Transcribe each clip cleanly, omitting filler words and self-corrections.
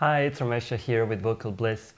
Hi, it's Ramesha here with Vocal Bliss.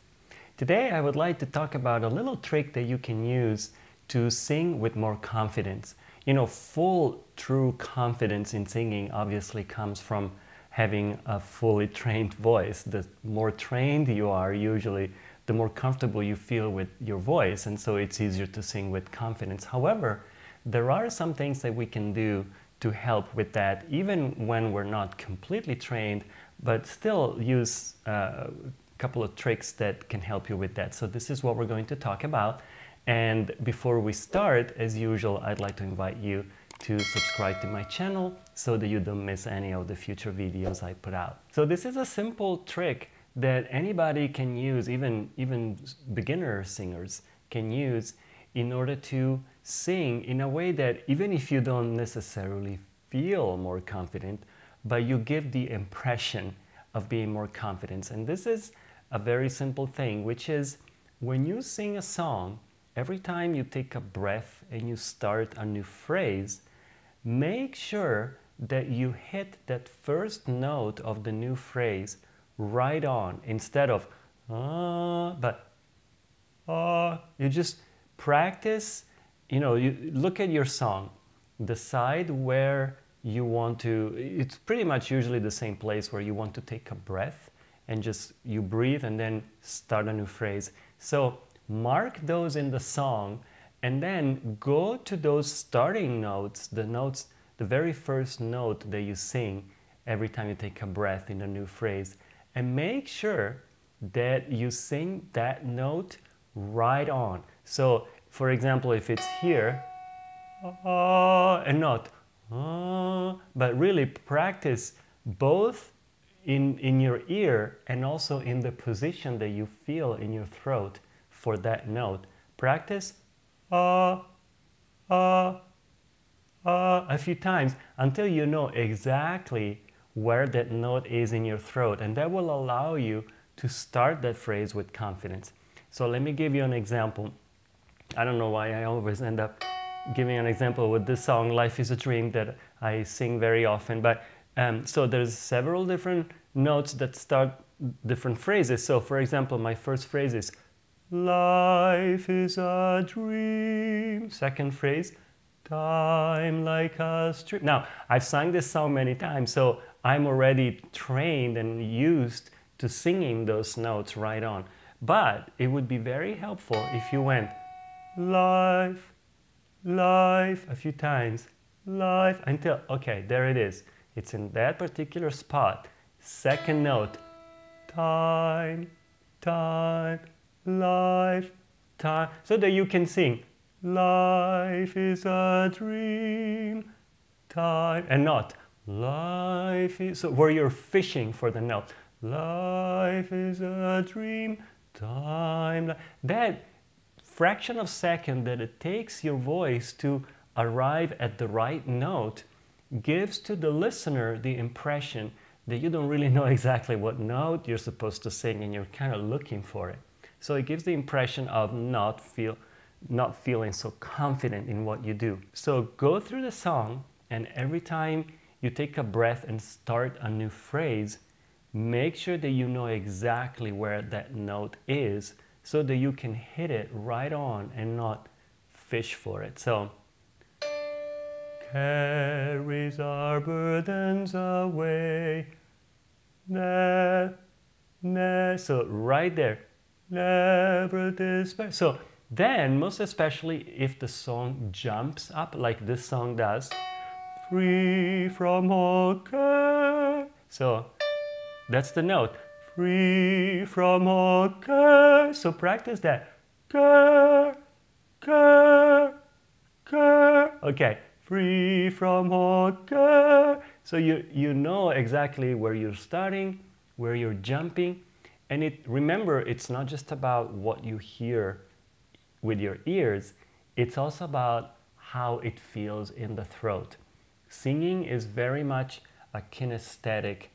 Today I would like to talk about a little trick that you can use to sing with more confidence. You know, full, true confidence in singing obviously comes from having a fully trained voice. The more trained you are, usually, the more comfortable you feel with your voice, and so it's easier to sing with confidence. However, there are some things that we can do to help with that, even when we're not completely trained, but still use a couple of tricks that can help you with that. So this is what we're going to talk about. And before we start, as usual, I'd like to invite you to subscribe to my channel so that you don't miss any of the future videos I put out. So this is a simple trick that anybody can use, even beginner singers can use, in order to sing in a way that even if you don't necessarily feel more confident, but you give the impression of being more confident. And this is a very simple thing, which is when you sing a song, every time you take a breath and you start a new phrase, make sure that you hit that first note of the new phrase right on, instead of you just practice. You know, you look at your song, decide where you want to, it's pretty much usually the same place where you want to take a breath, and just you breathe and then start a new phrase. So mark those in the song and then go to those starting notes, the very first note that you sing every time you take a breath in a new phrase, and make sure that you sing that note right on. So for example, if it's here, and not, but really practice both in your ear and also in the position that you feel in your throat for that note. Practice a few times until you know exactly where that note is in your throat, and that will allow you to start that phrase with confidence. So let me give you an example. I don't know why I always end up giving an example with this song, Life is a Dream, that I sing very often. But so there's several different notes that start different phrases. So for example, my first phrase is, life is a dream. Second phrase, time like a stream. Now, I've sung this song many times, so I'm already trained and used to singing those notes right on. But it would be very helpful if you went, life, life, a few times, life, until, okay, there it is. It's in that particular spot. Second note, time, time, life, time, so that you can sing, life is a dream, time, and not, life is, so where you're fishing for the note, life is a dream, time, that fraction of second that it takes your voice to arrive at the right note gives to the listener the impression that you don't really know exactly what note you're supposed to sing, and you're kind of looking for it. So it gives the impression of not feeling so confident in what you do. So go through the song, and every time you take a breath and start a new phrase, make sure that you know exactly where that note is, so that you can hit it right on and not fish for it. So, carries our burdens away, so right there, never despair. So then, most especially if the song jumps up like this song does, free from all care. So that's the note. Free from all care. So practice that. Care, care, care. Okay, free from all care. So you know exactly where you're starting, where you're jumping. And remember, it's not just about what you hear with your ears. It's also about how it feels in the throat. Singing is very much a kinesthetic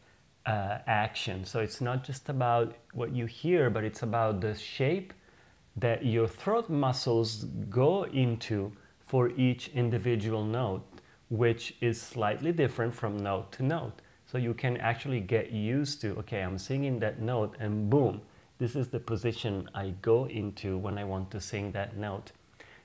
action. So it's not just about what you hear, but it's about the shape that your throat muscles go into for each individual note, which is slightly different from note to note. So you can actually get used to, okay, I'm singing that note and boom, this is the position I go into when I want to sing that note.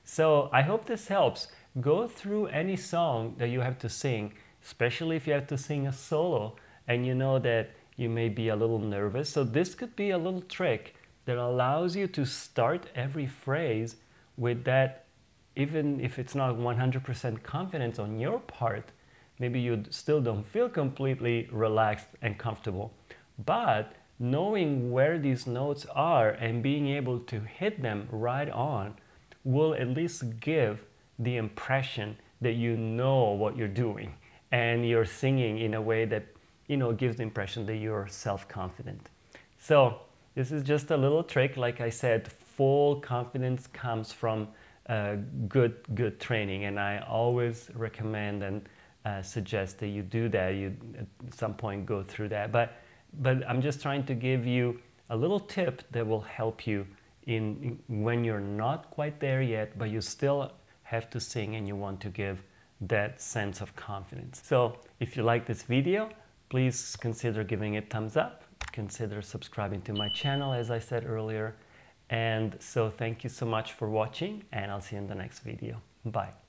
So I hope this helps. Go through any song that you have to sing, especially if you have to sing a solo and you know that you may be a little nervous. So this could be a little trick that allows you to start every phrase with that, even if it's not 100% confidence on your part, maybe you still don't feel completely relaxed and comfortable. But knowing where these notes are and being able to hit them right on will at least give the impression that you know what you're doing and you're singing in a way that, you know, gives the impression that you're self-confident. So this is just a little trick. Like I said, full confidence comes from good training, and I always recommend and suggest that you do that. You at some point go through that. But I'm just trying to give you a little tip that will help you in when you're not quite there yet, but you still have to sing and you want to give that sense of confidence. So if you like this video, please consider giving it a thumbs up. Consider subscribing to my channel, as I said earlier. And so thank you so much for watching, and I'll see you in the next video. Bye.